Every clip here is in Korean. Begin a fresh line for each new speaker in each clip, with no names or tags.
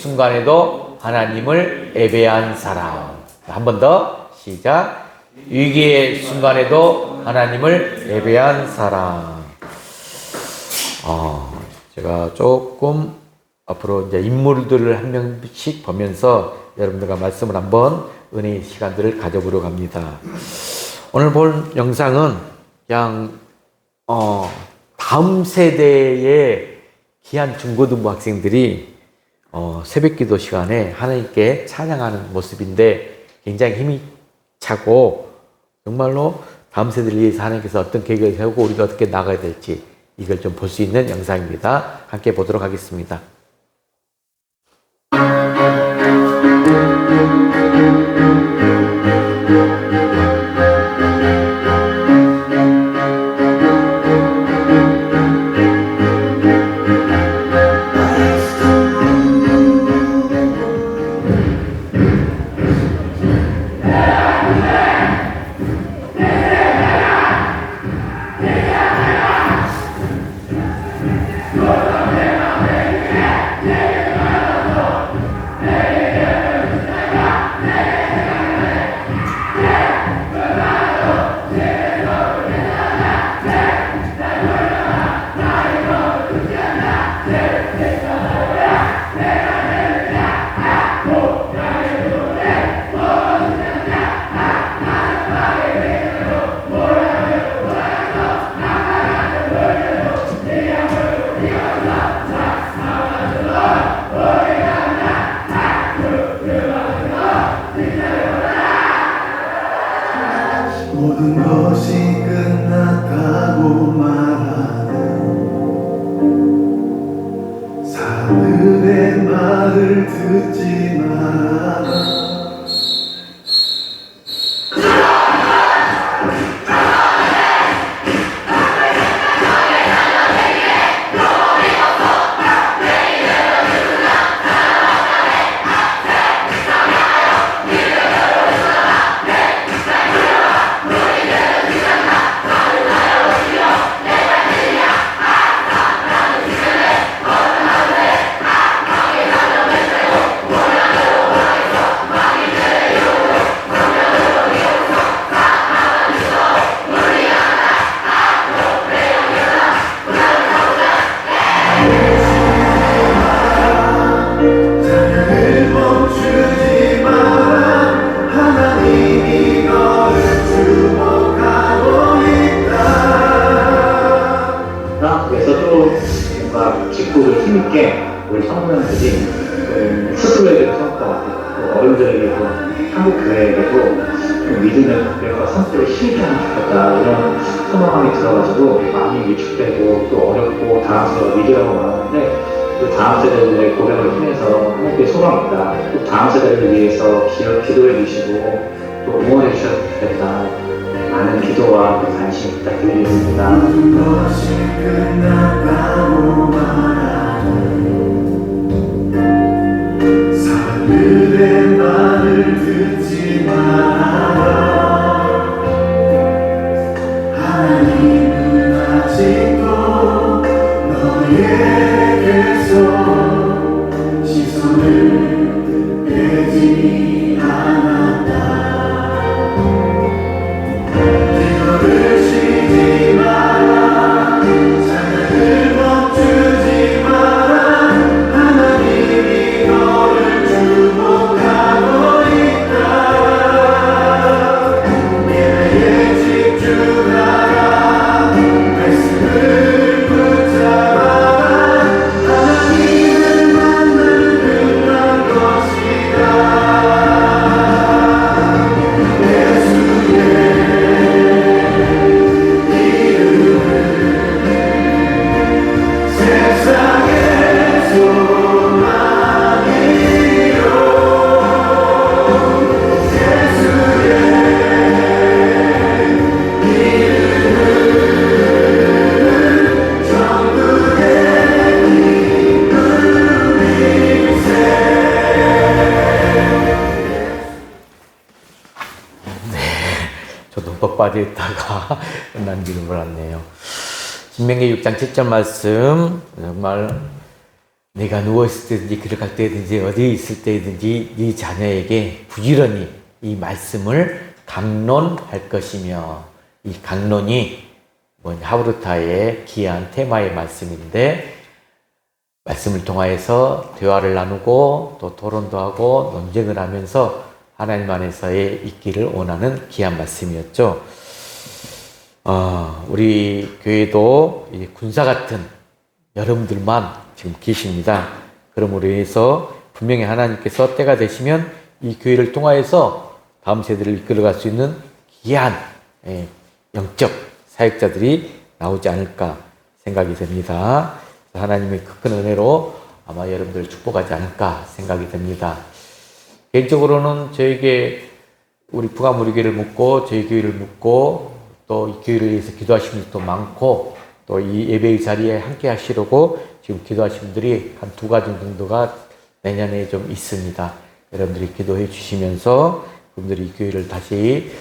순간에도 하나님을 예배한 사람. 한 번 더 시작. 위기의 순간에도 하나님을 예배한 사람. 제가 조금 앞으로 이제 인물들을 한 명씩 보면서 여러분들과 말씀을 한번 은혜의 시간들을 가져보려고 합니다. 오늘 볼 영상은 그냥 다음 세대의 귀한 중고등부 학생들이 새벽 기도 시간에 하나님께 찬양하는 모습인데 굉장히 힘이 차고 정말로 다음 세대를 위해서 하나님께서 어떤 계획을 세우고 우리가 어떻게 나가야 될지 이걸 좀 볼 수 있는 영상입니다. 함께 보도록 하겠습니다.
모든 것이 끝났다고 말하는 사람들의 말을 듣지 마라.
직구를 힘있게 우리 성도님들이 스스로에게도 성과하고 어른들에게도 한국 교회에게도 믿음의 고백과 선포를 힘있게 하면 좋겠다 이런 소망이 들어가지고 많이 위축되고 또 어렵고 당황스러워 위기라고 말하는데 그 다음 세대들의 고백을 통해서 하나님께 소망이 있다. 또 다음 세대를 위해서 기도해 주시고 또 응원해 주셔도 좋겠다. 많은 기도와 관심 부탁드리겠습니다.
것이 끝났다고 말하는 사람들의 말을 듣지 마라. 하나님은 아직도 너에게서 시선을 빼지 않았다. 기도를 쉬지 마라. 찬양을 멈추지 마라. 하나님이 너를 주목하고 있다. 예배에 집중하라. 말씀을 붙잡아라. 하나님을 만나는 것이다.
저도 법 빠져 있다가 끝난 줄을 몰랐네요. 신명기 6장 7절 말씀 정말 내가 누워있을 때든지 길을 갈 때든지 어디에 있을 때든지 네 자녀에게 부지런히 이 말씀을 강론할 것이며, 이 강론이 하브루타의 귀한 테마의 말씀인데, 말씀을 통하여서 대화를 나누고 또 토론도 하고 논쟁을 하면서 하나님 안에서의 있기를 원하는 귀한 말씀이었죠. 우리 교회도 이제 군사 같은 여러분들만 지금 계십니다. 그러므로 인해서 분명히 하나님께서 때가 되시면 이 교회를 통하여서 다음 세대를 이끌어갈 수 있는 귀한 영적 사역자들이 나오지 않을까 생각이 됩니다. 하나님의 큰 은혜로 아마 여러분들을 축복하지 않을까 생각이 됩니다. 개인적으로는 저에게 우리 북한 우리 교회를 묻고 저희 교회를 묻고 또 이 교회를 위해서 기도하신 분들도 많고 또 이 예배의 자리에 함께 하시려고 지금 기도하신 분들이 한 2가정 정도가 내년에 좀 있습니다. 여러분들이 기도해 주시면서 그분들이 이 교회를 다시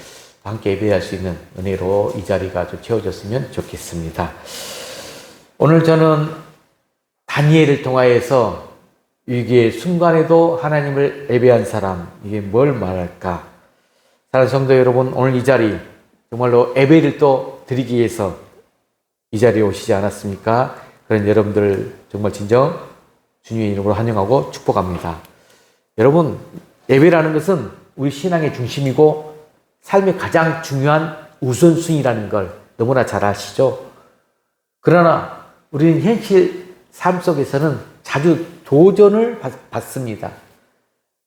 함께 예배할 수 있는 은혜로 이 자리가 좀 채워졌으면 좋겠습니다. 오늘 저는 다니엘을 통하여서 위기의 순간에도 하나님을 예배한 사람, 이게 뭘 말할까? 사랑하는 성도 여러분, 오늘 이 자리 정말로 예배를 또 드리기 위해서 이 자리에 오시지 않았습니까? 그런 여러분들 정말 진정 주님의 이름으로 환영하고 축복합니다. 여러분, 예배라는 것은 우리 신앙의 중심이고 삶의 가장 중요한 우선순위라는 걸 너무나 잘 아시죠? 그러나 우리는 현실 삶 속에서는 자주 도전을 받습니다.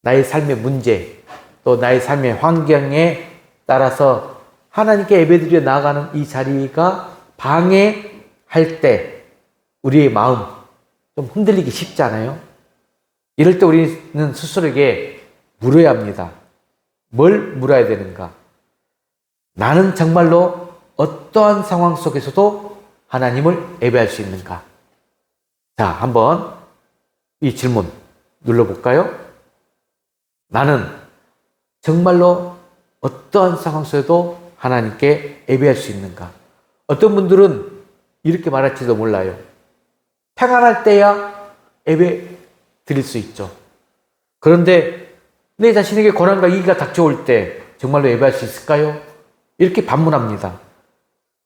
나의 삶의 문제, 또 나의 삶의 환경에 따라서 하나님께 예배드려 나아가는 이 자리가 방해할 때 우리의 마음 좀 흔들리기 쉽지 않아요? 이럴 때 우리는 스스로에게 물어야 합니다. 뭘 물어야 되는가? 나는 정말로 어떠한 상황 속에서도 하나님을 예배할 수 있는가? 자, 한번 이 질문 눌러볼까요? 나는 정말로 어떠한 상황 속에도 하나님께 예배할 수 있는가? 어떤 분들은 이렇게 말할지도 몰라요. 평안할 때야 예배 드릴 수 있죠. 그런데 내 자신에게 고난과 위기가 닥쳐올 때 정말로 예배할 수 있을까요? 이렇게 반문합니다.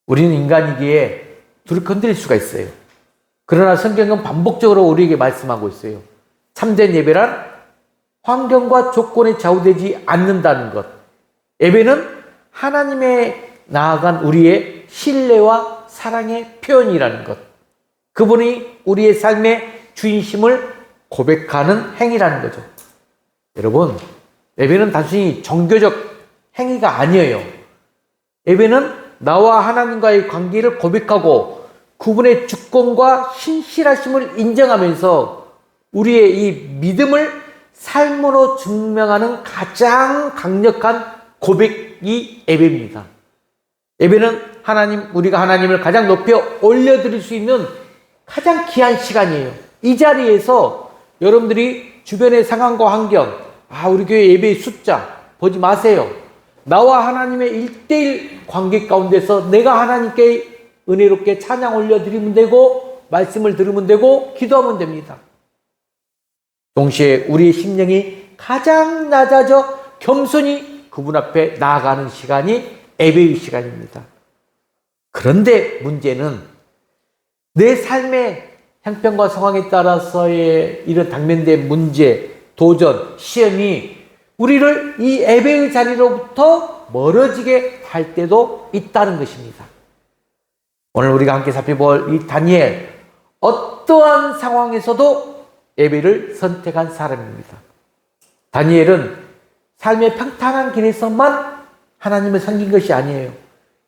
우리는 인간이기에 둘이 건드릴 수가 있어요. 그러나 성경은 반복적으로 우리에게 말씀하고 있어요. 참된 예배란 환경과 조건에 좌우되지 않는다는 것. 예배는 하나님에 나아간 우리의 신뢰와 사랑의 표현이라는 것. 그분이 우리의 삶의 주인심을 고백하는 행위라는 거죠. 여러분, 예배는 단순히 종교적 행위가 아니에요. 예배는 나와 하나님과의 관계를 고백하고 그분의 주권과 신실하심을 인정하면서 우리의 이 믿음을 삶으로 증명하는 가장 강력한 고백이 예배입니다. 예배는 우리가 하나님을 가장 높여 올려드릴 수 있는 가장 귀한 시간이에요. 이 자리에서 여러분들이 주변의 상황과 환경, 우리 교회 예배의 숫자 보지 마세요. 나와 하나님의 1:1 관계 가운데서 내가 하나님께 은혜롭게 찬양 올려드리면 되고 말씀을 들으면 되고 기도하면 됩니다. 동시에 우리의 심령이 가장 낮아져 겸손히 그분 앞에 나아가는 시간이 예배의 시간입니다. 그런데 문제는 내 삶의 형편과 상황에 따라서의 이런 당면된 문제, 도전, 시험이 우리를 이 예배의 자리로부터 멀어지게 할 때도 있다는 것입니다. 오늘 우리가 함께 살펴볼 이 다니엘, 어떠한 상황에서도 예배를 선택한 사람입니다. 다니엘은 삶의 평탄한 길에서만 하나님을 섬긴 것이 아니에요.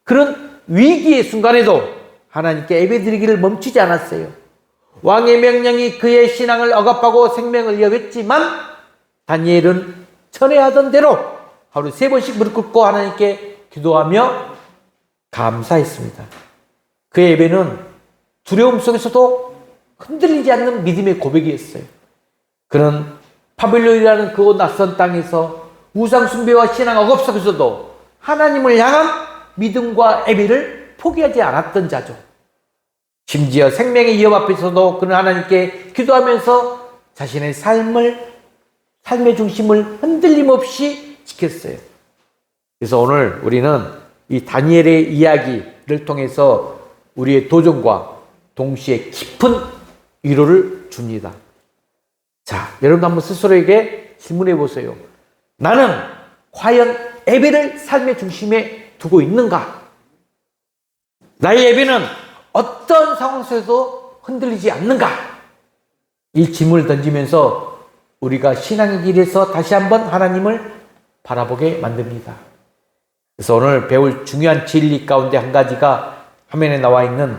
그런 위기의 순간에도 하나님께 예배드리기를 멈추지 않았어요. 왕의 명령이 그의 신앙을 억압하고 생명을 위협했지만 다니엘은 천혜하던 대로 하루 3번씩 무릎 꿇고 하나님께 기도하며 감사했습니다. 그의 예배는 두려움 속에서도 흔들리지 않는 믿음의 고백이었어요. 그는 바벨론이라는 그 낯선 땅에서 우상 숭배와 신앙 억압 속에서도 하나님을 향한 믿음과 예배를 포기하지 않았던 자죠. 심지어 생명의 위협 앞에서도 그는 하나님께 기도하면서 자신의 삶의 중심을 흔들림 없이 지켰어요. 그래서 오늘 우리는 이 다니엘의 이야기를 통해서 우리의 도전과 동시에 깊은 위로를 줍니다. 자, 여러분 한번 스스로에게 질문해 보세요. 나는 과연 예배를 삶의 중심에 두고 있는가? 나의 예배는 어떤 상황 속에서 흔들리지 않는가? 이 질문을 던지면서 우리가 신앙의 길에서 다시 한번 하나님을 바라보게 만듭니다. 그래서 오늘 배울 중요한 진리 가운데 한 가지가 화면에 나와 있는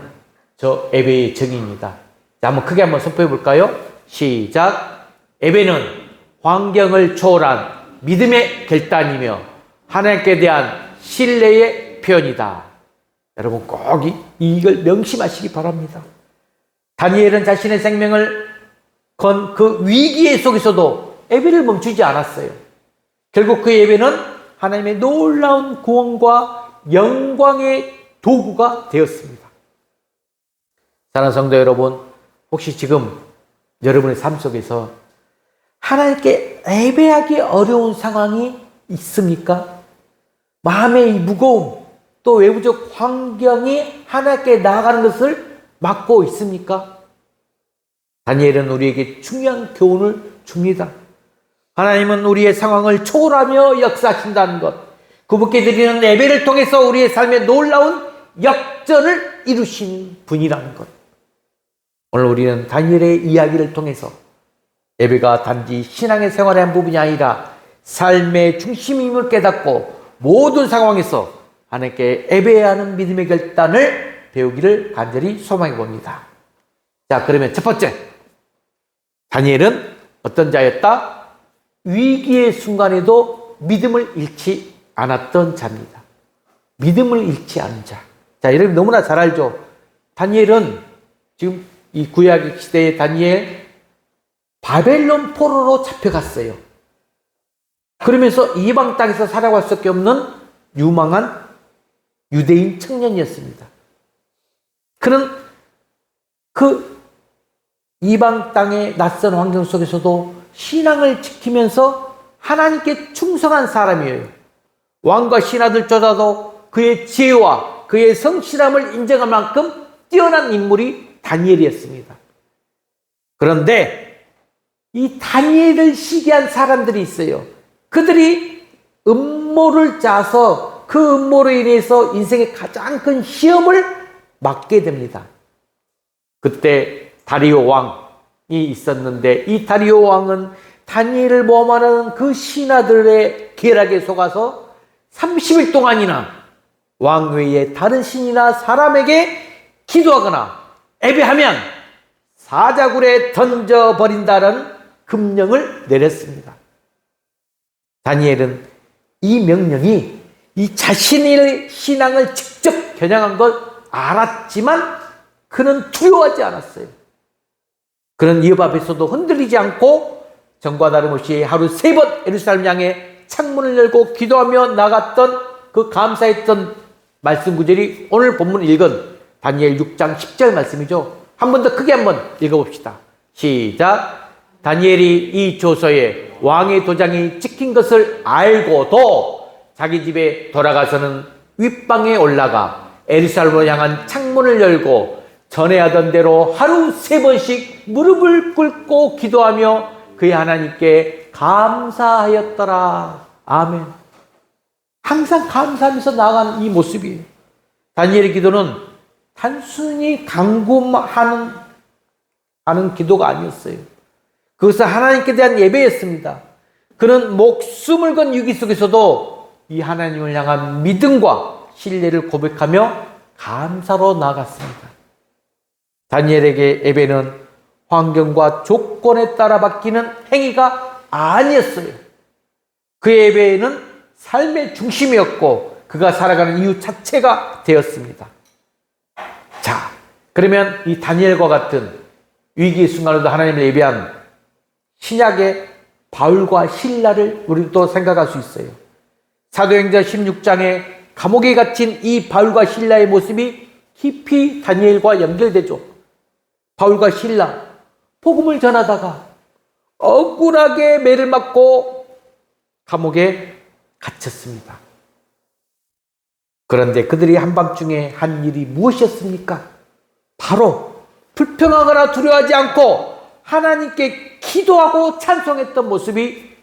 저 예배의 정의입니다. 자, 한번 크게 한번 선포해 볼까요? 시작. 예배는 환경을 초월한 믿음의 결단이며 하나님께 대한 신뢰의 표현이다. 여러분 꼭 이걸 명심하시기 바랍니다. 다니엘은 자신의 생명을 건 그 위기 속에서도 예배를 멈추지 않았어요. 결국 그 예배는 하나님의 놀라운 구원과 영광의 도구가 되었습니다. 사랑하는 성도 여러분, 혹시 지금 여러분의 삶 속에서 하나님께 예배하기 어려운 상황이 있습니까? 마음의 이 무거움, 또 외부적 환경이 하나님께 나아가는 것을 막고 있습니까? 다니엘은 우리에게 중요한 교훈을 줍니다. 하나님은 우리의 상황을 초월하며 역사하신다는 것, 그분께 드리는 예배를 통해서 우리의 삶에 놀라운 역전을 이루신 분이라는 것. 오늘 우리는 다니엘의 이야기를 통해서 예배가 단지 신앙의 생활의 한 부분이 아니라 삶의 중심임을 깨닫고 모든 상황에서 하나님께 예배해야 하는 믿음의 결단을 배우기를 간절히 소망해 봅니다. 자, 그러면 첫 번째, 다니엘은 어떤 자였다? 위기의 순간에도 믿음을 잃지 않았던 자입니다. 믿음을 잃지 않은 자. 자, 여러분 너무나 잘 알죠? 다니엘은 지금 이 구약 시대의 다니엘 바벨론 포로로 잡혀갔어요. 그러면서 이방 땅에서 살아갈 수밖에 없는 유망한 유대인 청년이었습니다. 그는 그 이방 땅의 낯선 환경 속에서도 신앙을 지키면서 하나님께 충성한 사람이에요. 왕과 신하들조차도 그의 지혜와 그의 성실함을 인정할 만큼 뛰어난 인물이 다니엘이었습니다. 그런데 이 다니엘을 시기한 사람들이 있어요. 그들이 음모를 짜서 그 음모로 인해서 인생의 가장 큰 시험을 맞게 됩니다. 그때 다리오 왕이 있었는데 이 다리오 왕은 다니엘을 모함하는 그 신하들의 계략에 속아서 30일 동안이나 왕 외에 다른 신이나 사람에게 기도하거나 예배하면 사자굴에 던져버린다는 금령을 내렸습니다. 다니엘은 이 명령이 이 자신의 신앙을 직접 겨냥한 걸 알았지만 그는 두려워하지 않았어요. 그는 위협 앞에서도 흔들리지 않고 전과 다름없이 하루 3번 예루살렘 향해 창문을 열고 기도하며 나갔던 그 감사했던 말씀 구절이 오늘 본문 읽은 다니엘 6장 10절 말씀이죠. 한 번 더 크게 한번 읽어봅시다. 시작. 다니엘이 이 조서에 왕의 도장이 찍힌 것을 알고도 자기 집에 돌아가서는 윗방에 올라가 예루살렘으로 향한 창문을 열고 전에 하던 대로 하루 3번씩 무릎을 꿇고 기도하며 그의 하나님께 감사하였더라. 아멘. 항상 감사하면서 나아가는 이 모습이에요. 다니엘의 기도는 단순히 간구하는 기도가 아니었어요. 그것은 하나님께 대한 예배였습니다. 그는 목숨을 건 위기 속에서도 이 하나님을 향한 믿음과 신뢰를 고백하며 감사로 나아갔습니다. 다니엘에게 예배는 환경과 조건에 따라 바뀌는 행위가 아니었어요. 그의 예배는 삶의 중심이었고 그가 살아가는 이유 자체가 되었습니다. 자, 그러면 이 다니엘과 같은 위기의 순간에도 하나님을 예배한 신약의 바울과 실라를 우리도 생각할 수 있어요. 사도행전 16장에 감옥에 갇힌 이 바울과 실라의 모습이 깊이 다니엘과 연결되죠. 바울과 실라 복음을 전하다가 억울하게 매를 맞고 감옥에 갇혔습니다. 그런데 그들이 한밤중에 한 일이 무엇이었습니까? 바로 불평하거나 두려워하지 않고 하나님께 기도하고 찬송했던 모습이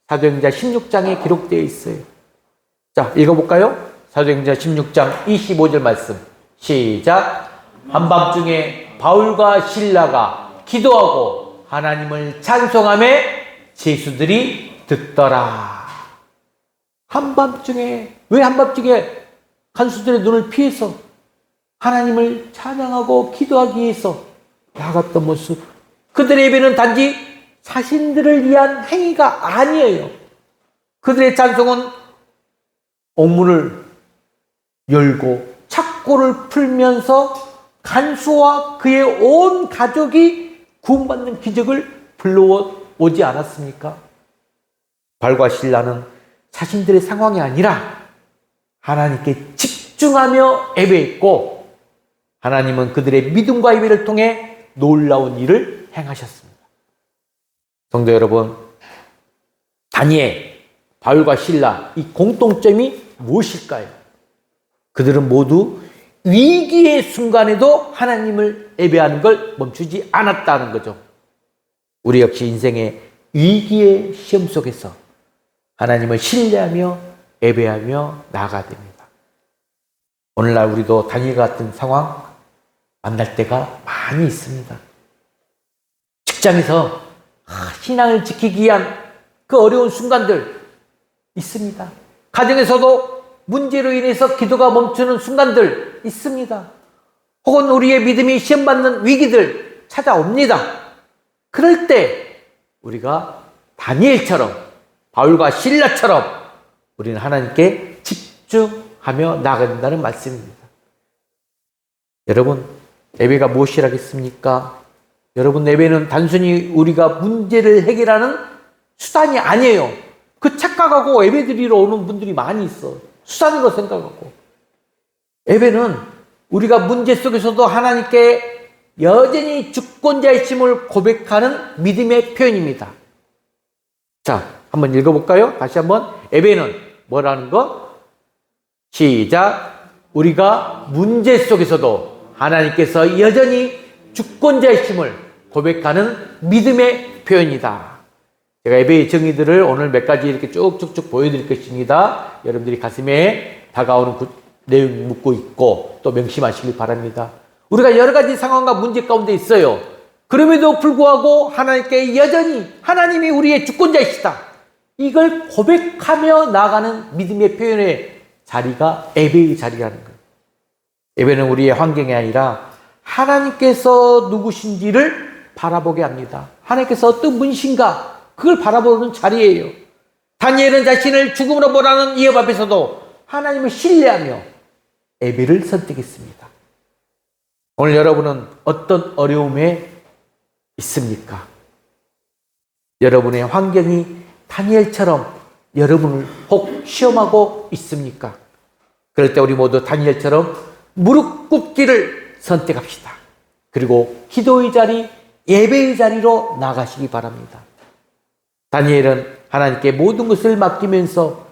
사도행전 16장에 기록되어 있어요. 자, 읽어볼까요? 사도행전 16장 25절 말씀. 시작. 한밤중에 바울과 실라가 기도하고 하나님을 찬송하며 제수들이 듣더라. 한밤중에, 왜 한밤중에 간수들의 눈을 피해서 하나님을 찬양하고 기도하기 위해서 나갔던 모습. 그들의 예배는 단지 자신들을 위한 행위가 아니에요. 그들의 찬송은 옥문을 열고 착고를 풀면서 간수와 그의 온 가족이 구원받는 기적을 불러오지 않았습니까? 바울과 실라는 자신들의 상황이 아니라 하나님께 집중하며 예배했고 하나님은 그들의 믿음과 예배를 통해 놀라운 일을 행하셨습니다. 성도 여러분, 다니엘, 바울과 실라 이 공통점이 무엇일까요? 그들은 모두 위기의 순간에도 하나님을 예배하는 걸 멈추지 않았다는 거죠. 우리 역시 인생의 위기의 시험 속에서 하나님을 신뢰하며 예배하며 나아가야 됩니다. 오늘날 우리도 다니엘 같은 상황 만날 때가 많이 있습니다. 직장에서 신앙을 지키기 위한 그 어려운 순간들 있습니다. 가정에서도 문제로 인해서 기도가 멈추는 순간들 있습니다. 혹은 우리의 믿음이 시험받는 위기들 찾아옵니다. 그럴 때 우리가 다니엘처럼 바울과 실라처럼 우리는 하나님께 집중하며 나아가야 된다는 말씀입니다. 여러분, 예배가 무엇이라겠습니까? 여러분, 예배는 단순히 우리가 문제를 해결하는 수단이 아니에요. 그 착각하고 예배 드리러 오는 분들이 많이 있어. 수단으로 생각하고. 예배는 우리가 문제 속에서도 하나님께 여전히 주권자이심을 고백하는 믿음의 표현입니다. 자, 한번 읽어볼까요? 다시 한번. 예배는 뭐라는 거? 시작. 우리가 문제 속에서도 하나님께서 여전히 주권자이심을 고백하는 믿음의 표현이다. 제가 예배의 정의들을 오늘 몇 가지 이렇게 쭉쭉쭉 보여드릴 것입니다. 여러분들이 가슴에 다가오는 내용 묻고 있고 또 명심하시길 바랍니다. 우리가 여러 가지 상황과 문제 가운데 있어요. 그럼에도 불구하고 하나님께 여전히 하나님이 우리의 주권자이시다. 이걸 고백하며 나아가는 믿음의 표현의 자리가 예배의 자리라는 거예요. 예배는 우리의 환경이 아니라 하나님께서 누구신지를 바라보게 합니다. 하나님께서 어떤 분이신가 그걸 바라보는 자리예요. 다니엘은 자신을 죽음으로 몰아넣은 이업 앞에서도 하나님을 신뢰하며 예배를 선택했습니다. 오늘 여러분은 어떤 어려움에 있습니까? 여러분의 환경이 다니엘처럼 여러분을 혹 시험하고 있습니까? 그럴 때 우리 모두 다니엘처럼 무릎 꿇기를 선택합시다. 그리고 기도의 자리, 예배의 자리로 나가시기 바랍니다. 다니엘은 하나님께 모든 것을 맡기면서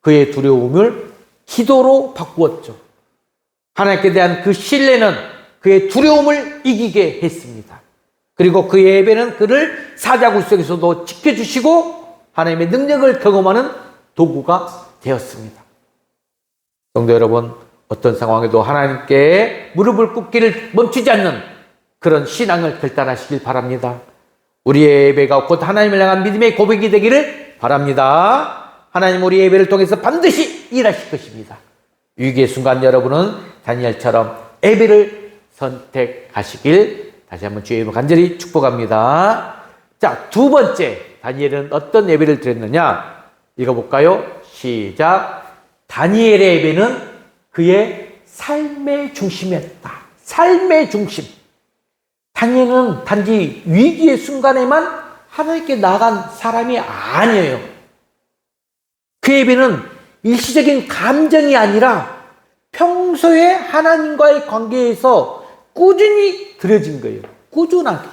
그의 두려움을 기도로 바꾸었죠. 하나님께 대한 그 신뢰는 그의 두려움을 이기게 했습니다. 그리고 그의 예배는 그를 사자굴 속에서도 지켜주시고 하나님의 능력을 경험하는 도구가 되었습니다. 성도 여러분, 어떤 상황에도 하나님께 무릎을 꿇기를 멈추지 않는 그런 신앙을 결단하시길 바랍니다. 우리의 예배가 곧 하나님을 향한 믿음의 고백이 되기를 바랍니다. 하나님 우리 예배를 통해서 반드시 일하실 것입니다. 위기의 순간 여러분은 다니엘처럼 예배를 선택하시길 다시 한번 주의 이름으로 간절히 축복합니다. 자, 두 번째, 다니엘은 어떤 예배를 드렸느냐? 읽어볼까요? 시작. 다니엘의 예배는 그의 삶의 중심이었다. 삶의 중심. 다니엘은 단지 위기의 순간에만 하나님께 나간 사람이 아니에요. 그 예배는 일시적인 감정이 아니라 평소에 하나님과의 관계에서 꾸준히 드려진 거예요. 꾸준하게.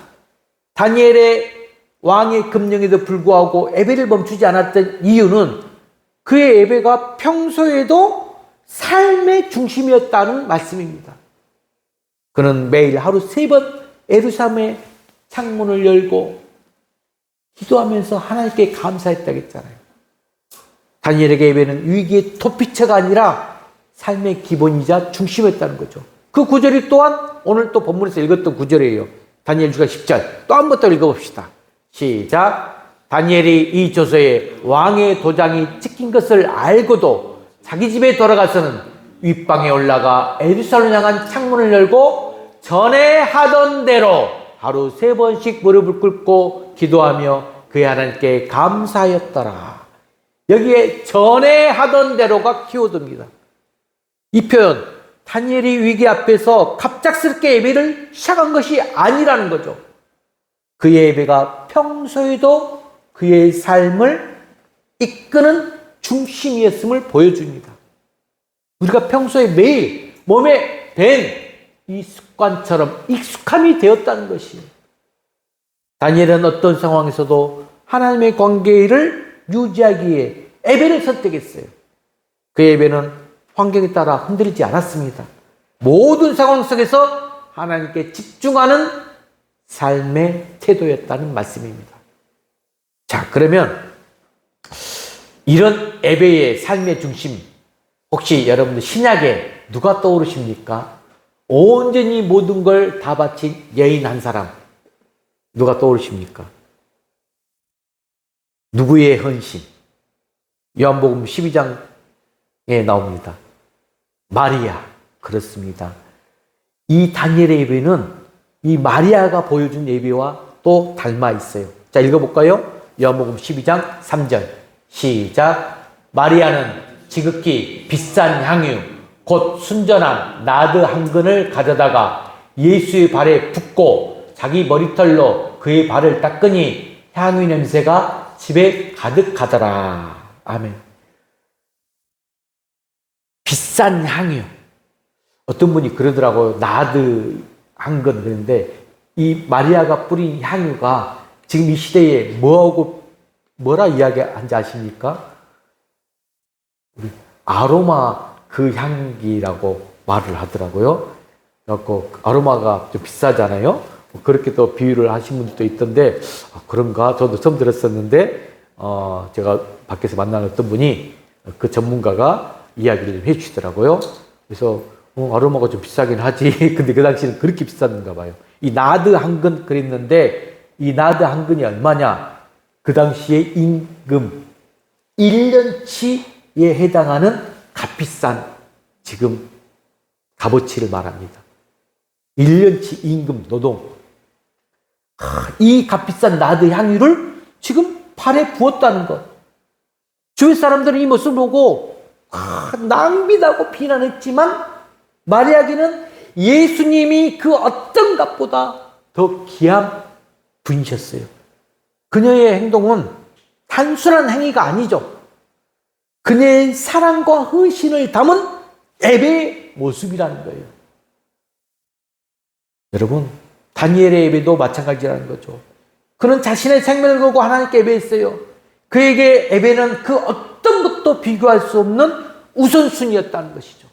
다니엘의 왕의 금령에도 불구하고 예배를 멈추지 않았던 이유는 그의 예배가 평소에도 삶의 중심이었다는 말씀입니다. 그는 매일 하루 3번 예루살렘의 창문을 열고 기도하면서 하나님께 감사했다고 했잖아요. 다니엘에게 예배는 위기의 도피처가 아니라 삶의 기본이자 중심이었다는 거죠. 그 구절이 또한 오늘 또 본문에서 읽었던 구절이에요. 다니엘 6장 10절. 또 한 번 더 읽어봅시다. 시작. 다니엘이 이 조서에 왕의 도장이 찍힌 것을 알고도 자기 집에 돌아가서는 윗방에 올라가 예루살렘 향한 창문을 열고 전에 하던 대로 하루 3번씩 무릎을 꿇고 기도하며 그의 하나님께 감사하였더라. 여기에 전에 하던 대로가 키워드입니다. 이 표현, 다니엘이 위기 앞에서 갑작스럽게 예배를 시작한 것이 아니라는 거죠. 그의 예배가 평소에도 그의 삶을 이끄는 중심이었음을 보여줍니다. 우리가 평소에 매일 몸에 밴 이 습관처럼 익숙함이 되었다는 것이에요. 다니엘은 어떤 상황에서도 하나님의 관계를 유지하기 위해 예배를 선택했어요. 그의 예배는 환경에 따라 흔들리지 않았습니다. 모든 상황 속에서 하나님께 집중하는 삶의 태도였다는 말씀입니다. 자, 그러면 이런 예배의 삶의 중심, 혹시 여러분들 신약에 누가 떠오르십니까? 온전히 모든 걸 다 바친 여인 한 사람, 누가 떠오르십니까? 누구의 헌신? 요한복음 12장에 나옵니다. 마리아. 그렇습니다. 이 다니엘의 예배는 이 마리아가 보여준 예배와 또 닮아 있어요. 자, 읽어볼까요? 요한복음 12장 3절. 시작. 마리아는 지극히 비싼 향유 곧 순전한 나드 한 근을 가져다가 예수의 발에 붓고 자기 머리털로 그의 발을 닦으니 향유 냄새가 집에 가득하더라. 아멘. 비싼 향유. 어떤 분이 그러더라고요. 나드 한 근. 그런데 이 마리아가 뿌린 향유가 지금 이 시대에 뭐라 이야기하는지 아십니까? 우리 아로마 그 향기라고 말을 하더라고요. 그래서 아로마가 좀 비싸잖아요. 그렇게 또 비유를 하신 분들도 있던데, 아, 그런가? 저도 처음 들었었는데, 제가 밖에서 만난 어떤 분이 그 전문가가 이야기를 해 주시더라고요. 그래서, 아로마가 좀 비싸긴 하지. 근데 그 당시에는 그렇게 비쌌는가 봐요. 이 나드 한 근 그랬는데, 이 나드 한 근이 얼마냐? 그 당시에 임금 1년치에 해당하는 값비싼 지금 값어치를 말합니다. 1년치 임금 노동. 이 값비싼 나드 향유를 지금 발에 부었다는 것. 주위 사람들은 이 모습을 보고 낭비다고 비난했지만 마리아에게는 예수님이 그 어떤 값보다 더 귀한 분이셨어요. 그녀의 행동은 단순한 행위가 아니죠. 그녀의 사랑과 헌신을 담은 예배의 모습이라는 거예요. 여러분, 다니엘의 예배도 마찬가지라는 거죠. 그는 자신의 생명을 걸고 하나님께 예배했어요. 그에게 예배는 그 어떤 것도 비교할 수 없는 우선순위였다는 것이죠.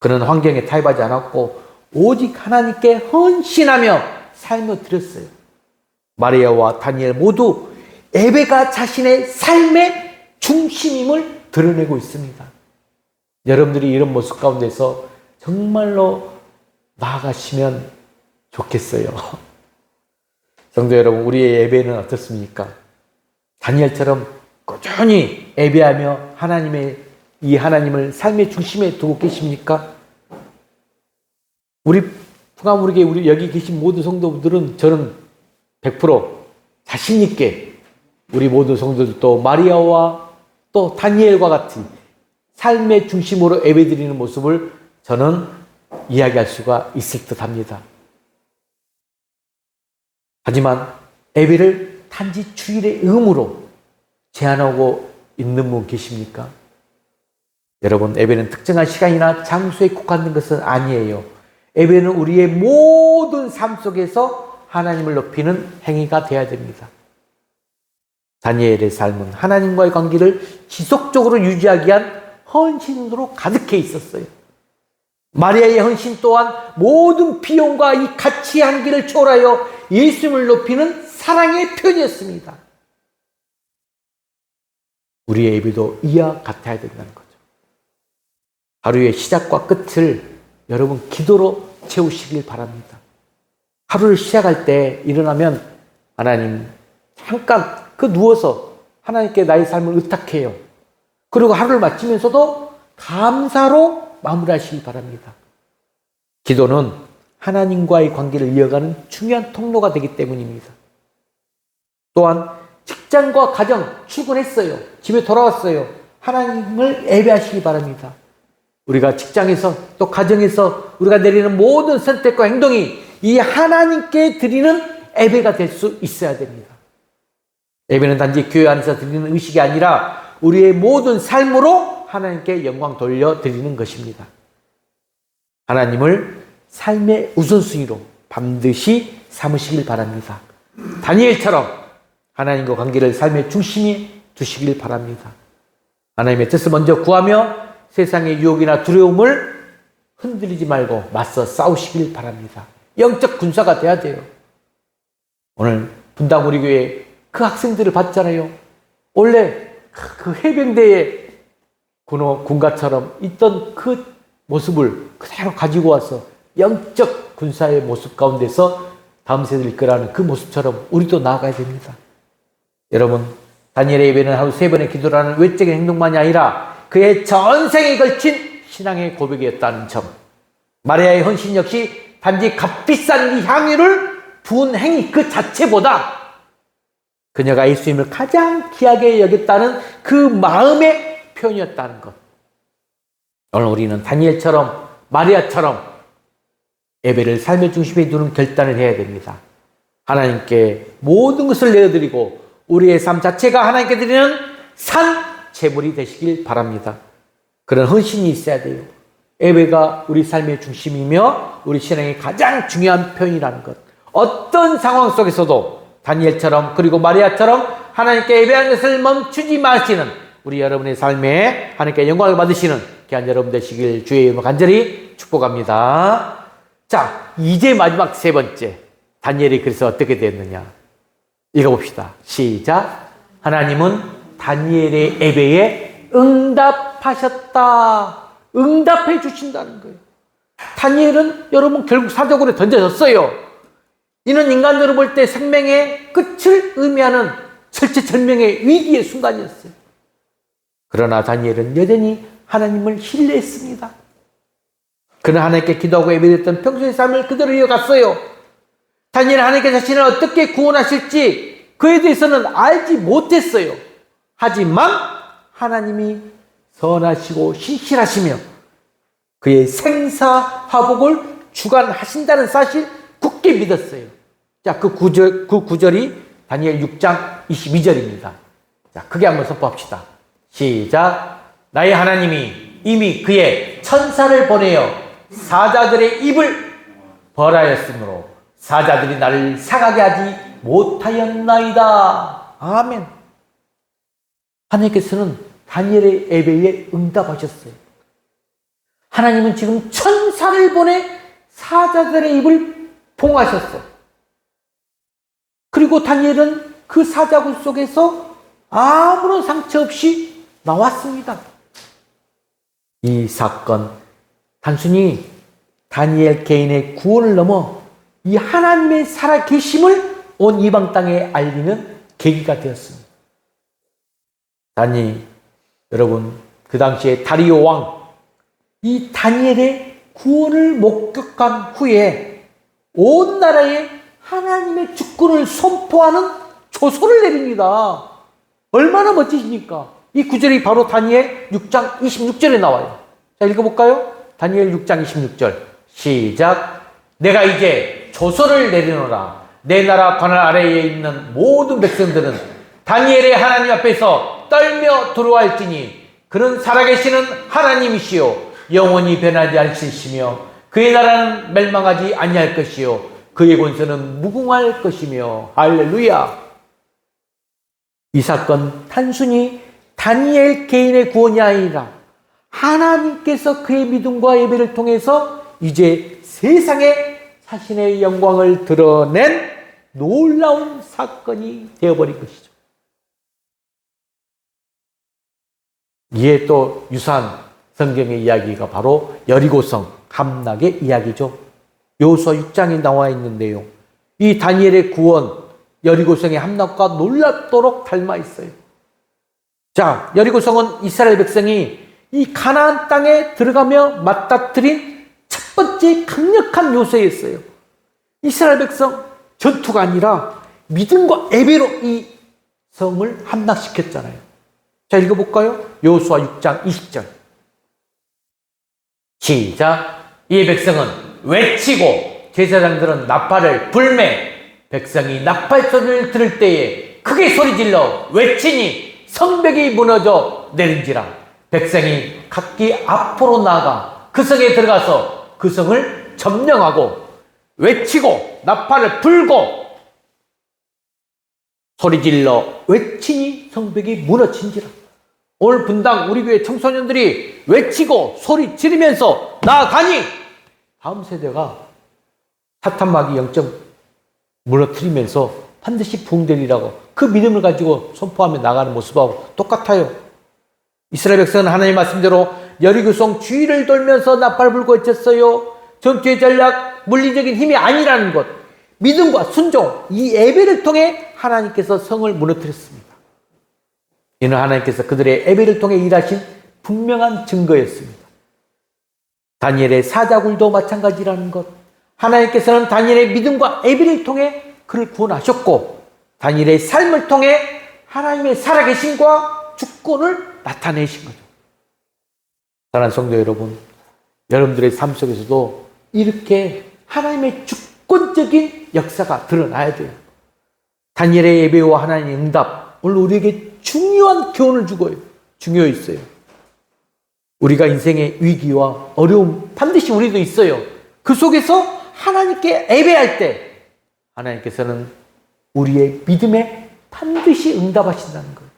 그는 환경에 타협하지 않았고 오직 하나님께 헌신하며 삶을 드렸어요. 마리아와 다니엘 모두 예배가 자신의 삶의 중심임을 드러내고 있습니다. 여러분들이 이런 모습 가운데서 정말로 나아가시면 좋겠어요. 성도 여러분, 우리의 예배는 어떻습니까? 다니엘처럼 꾸준히 예배하며 이 하나님을 삶의 중심에 두고 계십니까? 우리 풍암우리교회 우리 여기 계신 모든 성도분들은 저는 100% 자신 있게 우리 모든 성도들도 마리아와 또 다니엘과 같은 삶의 중심으로 예배드리는 모습을 저는 이야기할 수가 있을 듯 합니다. 하지만 예배를 단지 주일의 의무로 제한하고 있는 분 계십니까? 여러분, 예배는 특정한 시간이나 장소에 국한된 것은 아니에요. 예배는 우리의 모든 삶 속에서 하나님을 높이는 행위가 되어야 됩니다. 다니엘의 삶은 하나님과의 관계를 지속적으로 유지하기 위한 헌신으로 가득해 있었어요. 마리아의 헌신 또한 모든 비용과 이 가치의 한계를 초월하여 예수님을 높이는 사랑의 표현이었습니다. 우리의 예배도 이와 같아야 된다는 거죠. 하루의 시작과 끝을 여러분 기도로 채우시길 바랍니다. 하루를 시작할 때 일어나면 하나님 잠깐 누워서 하나님께 나의 삶을 의탁해요. 그리고 하루를 마치면서도 감사로 마무리하시기 바랍니다. 기도는 하나님과의 관계를 이어가는 중요한 통로가 되기 때문입니다. 또한 직장과 가정 출근했어요. 집에 돌아왔어요. 하나님을 예배하시기 바랍니다. 우리가 직장에서 또 가정에서 우리가 내리는 모든 선택과 행동이 이 하나님께 드리는 예배가 될 수 있어야 됩니다. 예배는 단지 교회 안에서 드리는 의식이 아니라 우리의 모든 삶으로 하나님께 영광 돌려드리는 것입니다. 하나님을 삶의 우선순위로 반드시 삼으시길 바랍니다. 다니엘처럼 하나님과 관계를 삶의 중심에 두시길 바랍니다. 하나님의 뜻을 먼저 구하며 세상의 유혹이나 두려움을 흔들리지 말고 맞서 싸우시길 바랍니다. 영적 군사가 돼야 돼요. 오늘 분당 우리 교회 그 학생들을 봤잖아요. 원래 그 해병대의 군가처럼 있던 그 모습을 그대로 가지고 와서 영적 군사의 모습 가운데서 다음 세대를 이끌어가는 그 모습처럼 우리도 나아가야 됩니다. 여러분, 다니엘의 예배는 하루 3번의 기도라는 외적인 행동만이 아니라 그의 전생에 걸친 신앙의 고백이었다는 점, 마리아의 헌신 역시 단지 값비싼 이 향유를 부은 행위 그 자체보다 그녀가 예수님을 가장 귀하게 여겼다는 그 마음의 표현이었다는 것. 오늘 우리는 다니엘처럼 마리아처럼 예배를 삶의 중심에 두는 결단을 해야 됩니다. 하나님께 모든 것을 내어드리고 우리의 삶 자체가 하나님께 드리는 산 제물이 되시길 바랍니다. 그런 헌신이 있어야 돼요. 예배가 우리 삶의 중심이며 우리 신앙의 가장 중요한 표현이라는 것. 어떤 상황 속에서도 다니엘처럼 그리고 마리아처럼 하나님께 예배하는 것을 멈추지 마시는 우리 여러분의 삶에 하나님께 영광을 받으시는 귀한 여러분 되시길 주의 이름으로 간절히 축복합니다. 자, 이제 마지막 3번째. 다니엘이 그래서 어떻게 됐느냐. 읽어봅시다. 시작. 하나님은 다니엘의 예배에 응답하셨다. 응답해 주신다는 거예요. 다니엘은 여러분 결국 사자굴에 던져졌어요. 이는 인간으로 볼 때 생명의 끝을 의미하는 절체절명의 위기의 순간이었어요. 그러나 다니엘은 여전히 하나님을 신뢰했습니다. 그는 하나님께 기도하고 예배드렸던 평소의 삶을 그대로 이어갔어요. 다니엘은 하나님께 자신을 어떻게 구원하실지 그에 대해서는 알지 못했어요. 하지만 하나님이 선하시고 신실하시며 그의 생사화복을 주관하신다는 사실 굳게 믿었어요. 자, 그 구절이 다니엘 6장 22절입니다. 자, 크게 한번 선포합시다. 시작. 나의 하나님이 이미 그의 천사를 보내어 사자들의 입을 벌하였으므로 사자들이 나를 상하게 하지 못하였나이다. 아멘. 하나님께서는 다니엘의 예배에 응답하셨어요. 하나님은 지금 천사를 보내 사자들의 입을 봉하셨어. 그리고 다니엘은 그 사자굴 속에서 아무런 상처 없이 나왔습니다. 이 사건 단순히 다니엘 개인의 구원을 넘어 이 하나님의 살아계심을 온 이방 땅에 알리는 계기가 되었습니다. 여러분, 그 당시에 다리오 왕, 이 다니엘의 구원을 목격한 후에 온 나라에 하나님의 주권을 선포하는 조서를 내립니다. 얼마나 멋지십니까? 이 구절이 바로 다니엘 6장 26절에 나와요. 자, 읽어볼까요? 다니엘 6장 26절 시작. 내가 이제 조서를 내리노라. 내 나라 관할 아래에 있는 모든 백성들은 다니엘의 하나님 앞에서 떨며 두려워할지니 그는 살아계시는 하나님이시요 영원히 변하지 않으시며 그의 나라는 멸망하지 아니할 것이요 그의 권세는 무궁할 것이며 할렐루야. 이 사건 단순히 다니엘 개인의 구원이 아니라 하나님께서 그의 믿음과 예배를 통해서 이제 세상에 자신의 영광을 드러낸 놀라운 사건이 되어버린 것이죠. 이에 또 유사한 성경의 이야기가 바로 여리고성 함락의 이야기죠. 여호수아 6장에 나와 있는 내용. 이 다니엘의 구원, 여리고성의 함락과 놀랍도록 닮아 있어요. 자, 여리고성은 이스라엘 백성이 이 가나안 땅에 들어가며 맞닥뜨린 첫 번째 강력한 요새였어요. 이스라엘 백성 전투가 아니라 믿음과 예배로 이 성을 함락시켰잖아요. 자, 읽어볼까요? 여호수아 6장 20절. 시작. 이에 백성은 외치고 제사장들은 나팔을 불매 백성이 나팔 소리를 들을 때에 크게 소리질러 외치니 성벽이 무너져 내린지라. 백성이 각기 앞으로 나아가 그 성에 들어가서 그 성을 점령하고 외치고 나팔을 불고 소리질러 외치니 성벽이 무너진지라. 오늘 분당 우리 교회 청소년들이 외치고 소리 지르면서 나아가니 다음 세대가 사탄마귀 영적 무너뜨리면서 반드시 부흥되리라고 그 믿음을 가지고 선포하며 나가는 모습하고 똑같아요. 이스라엘 백성은 하나님의 말씀대로 여리고성 주위를 돌면서 나팔 불고 외쳤어요. 전투의 전략, 물리적인 힘이 아니라는 것, 믿음과 순종, 이 예배를 통해 하나님께서 성을 무너뜨렸습니다. 이는 하나님께서 그들의 예배를 통해 일하신 분명한 증거였습니다. 다니엘의 사자굴도 마찬가지라는 것, 하나님께서는 다니엘의 믿음과 예배를 통해 그를 구원하셨고 다니엘의 삶을 통해 하나님의 살아계심과 주권을 나타내신 거죠. 사랑하는 성도 여러분, 여러분들의 삶 속에서도 이렇게 하나님의 주권적인 역사가 드러나야 돼요. 다니엘의 예배와 하나님의 응답, 오늘 우리에게 중요한 교훈을 주고요. 중요해 있어요. 우리가 인생의 위기와 어려움 반드시 우리도 있어요. 그 속에서 하나님께 예배할 때 하나님께서는 우리의 믿음에 반드시 응답하신다는 거예요.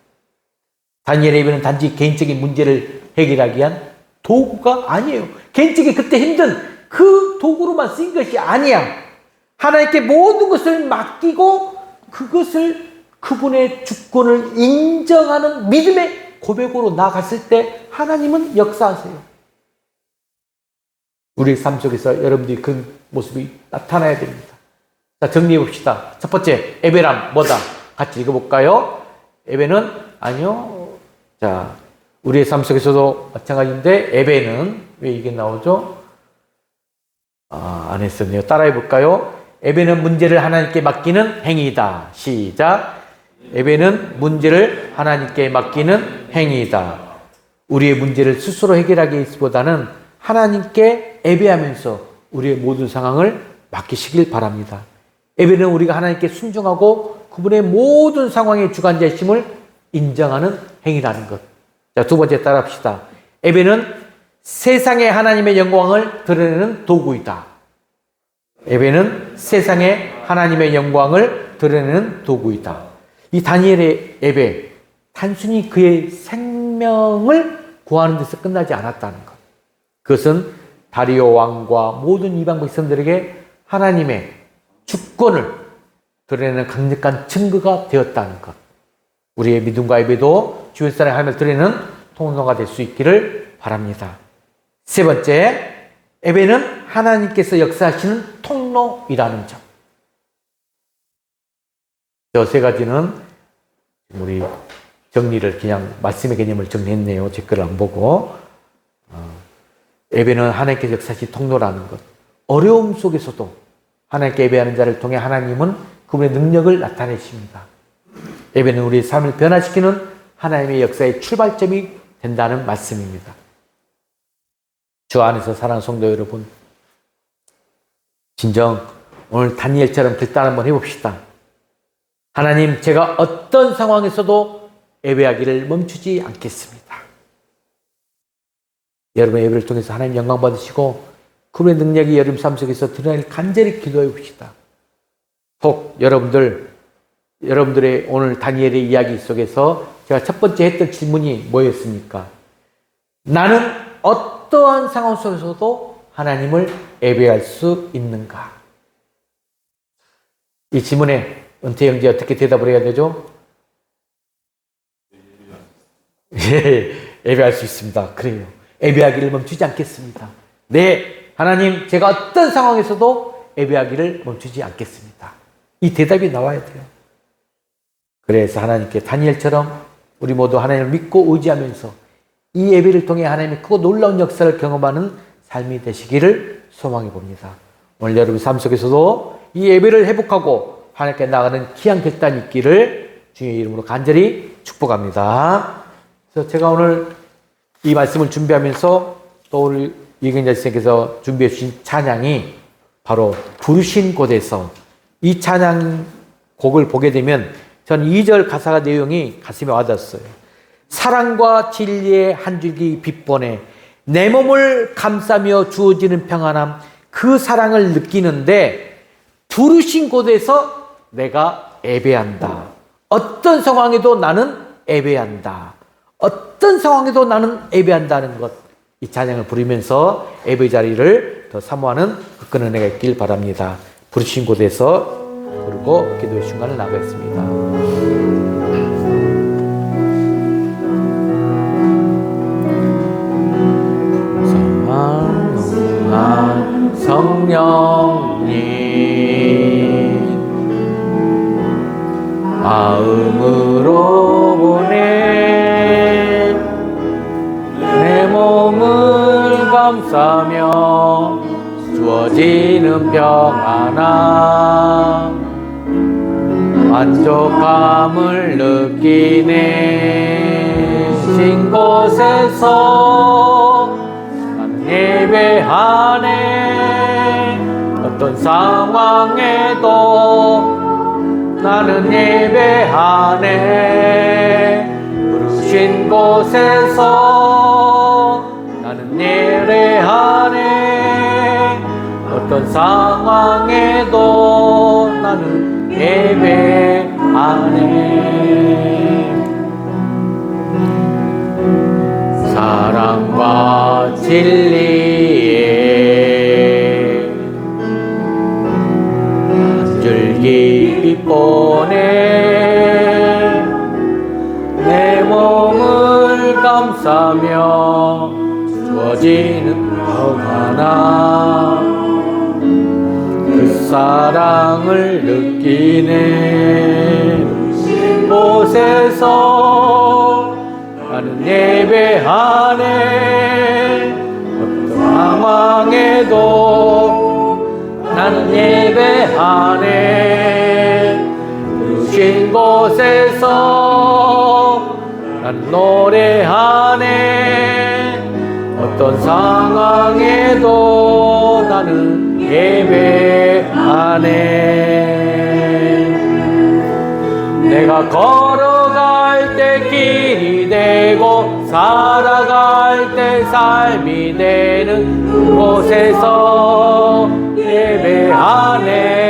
다니엘의 예배는 단지 개인적인 문제를 해결하기 위한 도구가 아니에요. 개인적인 그때 힘든 그 도구로만 쓰인 것이 아니야. 하나님께 모든 것을 맡기고 그것을 그분의 주권을 인정하는 믿음의 고백으로 나아갔을 때 하나님은 역사하세요. 우리의 삶 속에서 여러분들이 그 모습이 나타나야 됩니다. 자, 정리해 봅시다. 첫 번째, 예배란 뭐다? 같이 읽어볼까요? 예배는 아니요. 자, 우리의 삶 속에서도 마찬가지인데 예배는 왜 이게 나오죠? 안 했었네요. 따라해 볼까요? 예배는 문제를 하나님께 맡기는 행위이다. 시작. 예배는 문제를 하나님께 맡기는 행위이다. 우리의 문제를 스스로 해결하기보다는 하나님께 예배하면서 우리의 모든 상황을 맡기시길 바랍니다. 예배는 우리가 하나님께 순종하고 그분의 모든 상황의 주관자이심을 인정하는 행위라는 것. 자, 두 번째 따라합시다. 예배는 세상에 하나님의 영광을 드러내는 도구이다. 예배는 세상에 하나님의 영광을 드러내는 도구이다. 이 다니엘의 예배, 단순히 그의 생명을 구하는 데서 끝나지 않았다는 것. 그것은 다리오 왕과 모든 이방 백성들에게 하나님의 주권을 드러내는 강력한 증거가 되었다는 것. 우리의 믿음과 예배도 주의 사랑의 하나님을 드러내는 통로가 될 수 있기를 바랍니다. 세 번째, 예배는 하나님께서 역사하시는 통로이라는 점. 저 세 가지는 우리 정리를 그냥 말씀의 개념을 정리했네요. 제 글을 안 보고. 예배는 하나님께서 역사하신 통로라는 것. 어려움 속에서도 하나님께 예배하는 자를 통해 하나님은 그분의 능력을 나타내십니다. 예배는 우리의 삶을 변화시키는 하나님의 역사의 출발점이 된다는 말씀입니다. 주 안에서 사랑하는 성도 여러분, 진정 오늘 다니엘처럼 결단 한번 해봅시다. 하나님, 제가 어떤 상황에서도 예배하기를 멈추지 않겠습니다. 여러분의 예배를 통해서 하나님 영광 받으시고 그분의 능력이 여러분 삶 속에서 드러날 간절히 기도해 봅시다. 혹 여러분들의 오늘 다니엘의 이야기 속에서 제가 첫 번째 했던 질문이 뭐였습니까? 나는 어떠한 상황 속에서도 하나님을 예배할 수 있는가? 이 질문에 은퇴 형제 어떻게 대답을 해야 되죠? 예, 예배할 수 있습니다. 그래요. 예배하기를 멈추지 않겠습니다. 네, 하나님, 제가 어떤 상황에서도 예배하기를 멈추지 않겠습니다. 이 대답이 나와야 돼요. 그래서 하나님께 다니엘처럼 우리 모두 하나님을 믿고 의지하면서 이 예배를 통해 하나님의 크고 놀라운 역사를 경험하는 삶이 되시기를 소망해 봅니다. 오늘 여러분 삶 속에서도 이 예배를 회복하고 하나님께 나가는 귀한 결단이 있기를 주의 이름으로 간절히 축복합니다. 그래서 제가 오늘 이 말씀을 준비하면서 또 우리 이경자 선생님께서 준비해 주신 찬양이 바로 부르신 곳에서, 이 찬양 곡을 보게 되면 전 2절 가사가 내용이 가슴에 와닿았어요. 사랑과 진리의 한 줄기 빛보내 내 몸을 감싸며 주어지는 평안함, 그 사랑을 느끼는데 부르신 곳에서 내가 예배한다. 어떤 상황에도 나는 예배한다. 어떤 상황에도 나는 예배한다는 것, 이 찬양을 부르면서 예배 자리를 더 사모하는 그 은혜가 있길 바랍니다. 부르신 곳에서 부르고 기도의 순간을 나가겠습니다. 성령님 마음으로 보내 내 몸을 감싸며 주어지는 평안함 만족감을 느끼네 신 곳에서 나는 예배하네 어떤 상황에도 나는 예배하네 부르신 곳에서 나는 예배하네 어떤 상황에도 나는 예배하네 사랑과 진리에 한 줄기 빛보내 내 몸을 감싸며 주어지는 평안함 그 사랑을 느끼네 곳에서 나는 예배하네 어떤 상황에도 나는 예배하네 부르신 곳에서 나는 노래하네 어떤 상황에도 나는 예배하네 내가 걸어갈 때 길이 되고 살아갈 때 삶이 되는 그곳에서 예배하네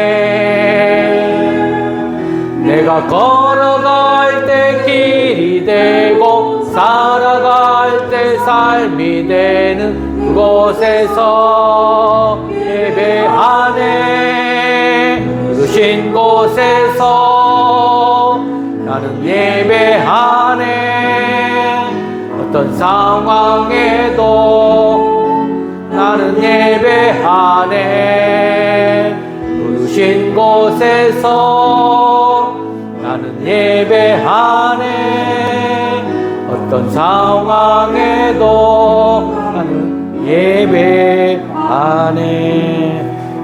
내가 걸어갈 때 길이 되고 살아갈 때 삶이 되는 그곳에서 예배하네 부르신 곳에서 나는 예배하네 어떤 상황에도 나는 예배하네 부르신 곳에서 나는 예배하네 어떤 상황에도 나는 예배하네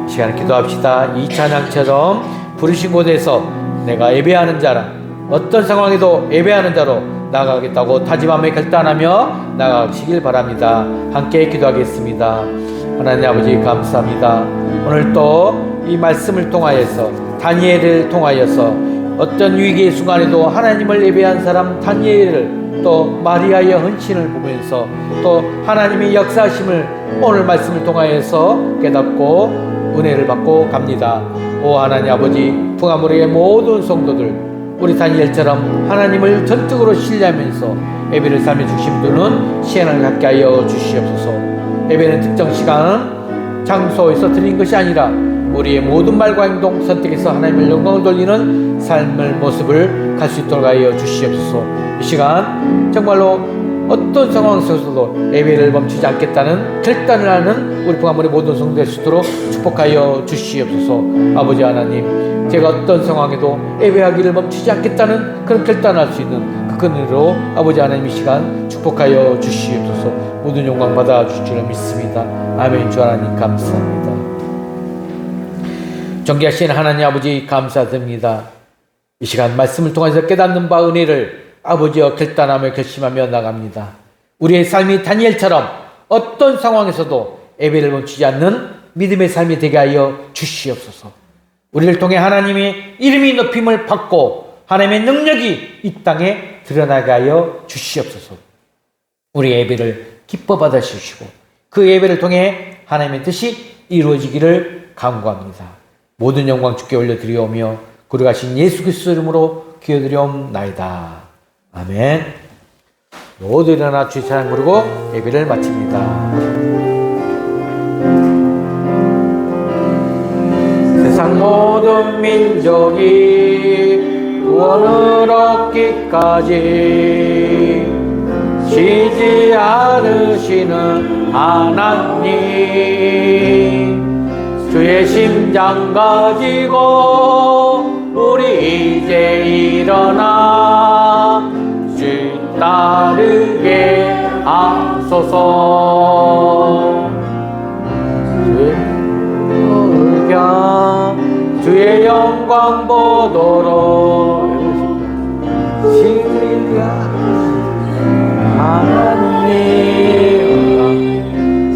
이 시간에 기도합시다. 이 찬양처럼 부르신 곳에서 내가 예배하는 자라 어떤 상황에도 예배하는 자로 나가겠다고 다짐하며 결단하며 나가시길 바랍니다. 함께 기도하겠습니다. 하나님 아버지 감사합니다. 오늘 또 이 말씀을 통하여서 다니엘을 통하여서 어떤 위기의 순간에도 하나님을 예배한 사람 다니엘을 또 마리아의 헌신을 보면서 또 하나님의 역사하심을 오늘 말씀을 통하여서 깨닫고 은혜를 받고 갑니다. 오 하나님 아버지, 풍화물의 모든 성도들 우리 다니엘처럼 하나님을 전적으로 신뢰하면서 예배를 삶의 중심 두는 시간을 갖게 하여 주시옵소서. 예배는 특정 시간, 장소에서 드리는 것이 아니라 우리의 모든 말과 행동, 선택에서 하나님을 영광을 돌리는 삶의 모습을 갈 수 있도록 하여 주시옵소서. 이 시간 정말로 어떤 상황 속에서도 예배를 멈추지 않겠다는 결단을 하는 우리 풍화물의 모든 성도될 수 있도록 축복하여 주시옵소서. 아버지 하나님, 제가 어떤 상황에도 예배하기를 멈추지 않겠다는 그런 결단을 할 수 있는 그 근으로 아버지 하나님 이 시간 축복하여 주시옵소서. 모든 영광 받아 주실 줄 믿습니다. 아멘. 주 하나님 감사합니다. 존귀하신 하나님 아버지 감사드립니다. 이 시간 말씀을 통해서 깨닫는 바 은혜를 아버지여 결단하며 결심하며 나갑니다. 우리의 삶이 다니엘처럼 어떤 상황에서도 예배를 멈추지 않는 믿음의 삶이 되게 하여 주시옵소서. 우리를 통해 하나님의 이름이 높임을 받고 하나님의 능력이 이 땅에 드러나게 하여 주시옵소서. 우리의 예배를 기뻐 받아주시고 그 예배를 통해 하나님의 뜻이 이루어지기를 간구합니다. 모든 영광 주께 올려드리오며 거룩하신 예수 그리스도 이름으로 기도드리옵나이다. 아멘. 모두 일어나 주의 찬양 부르고 예배를 마칩니다. 세상 모든 민족이 구원을 얻기까지 쉬지 않으시는 하나님, 주의 심장 가지고 우리 이제 일어나 주 따르게 하소서. 주의 영광 보도록 하나님,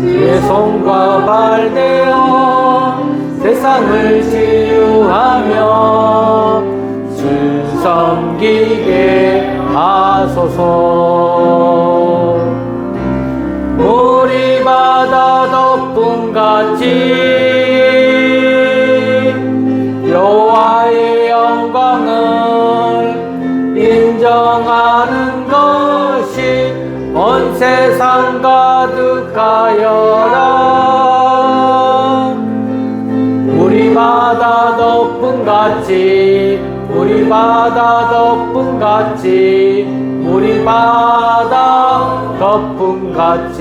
주의 손과 발 대어 세상을 치유하며 주 섬기게 하소서. 우리 바다 덮음같이 여호와의 영광을 인정하는 것이 온 세상 가득하여라. 우리 바다 덮음같이, 우리 바다 덮음같이, 우리 바다 덮음같이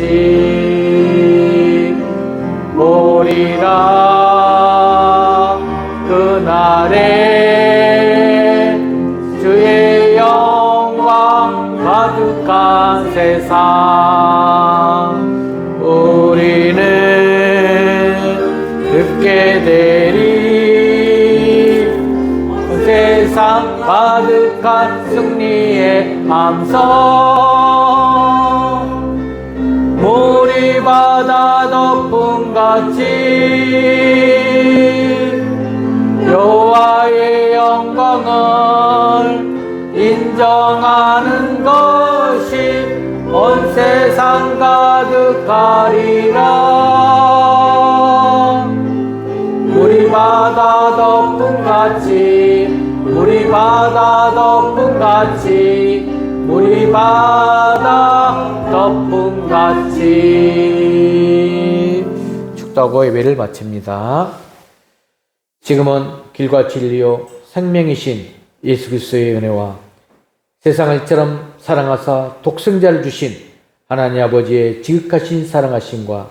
오리라. 그날에 주의 영광 가득한 세상 우리는 듣게 되리. 세상 가득한 승리의 함성, 물이 바다 덮음같이 여호와의 영광을 인정하는 것이 온 세상 가득하리라. 우리 바다 덮음같이, 우리 바다 덮음같이, 우리 바다 덮음같이. 축도하고 예배를 마칩니다. 지금은 길과 진리요 생명이신 예수 그리스도의 은혜와 세상을 이처럼 사랑하사 독생자를 주신 하나님 아버지의 지극하신 사랑하심과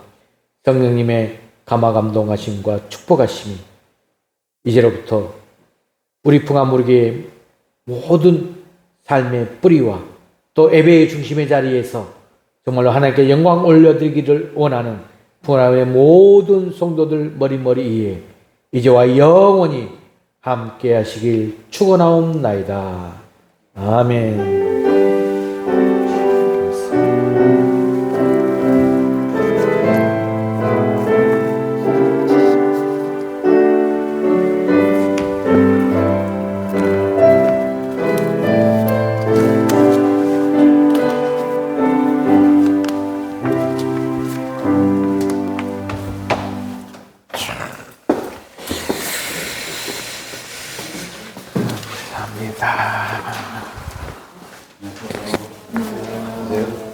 성령님의 감화감동하심과 축복하심이 이제로부터 우리 풍화무르기의 모든 삶의 뿌리와 또 예배의 중심의 자리에서 정말로 하나님께 영광 올려드리기를 원하는 풍화의 모든 성도들 머리머리 위에 이제와 영원히 함께 하시길 축원하옵나이다. 아멘.
안녕하세요.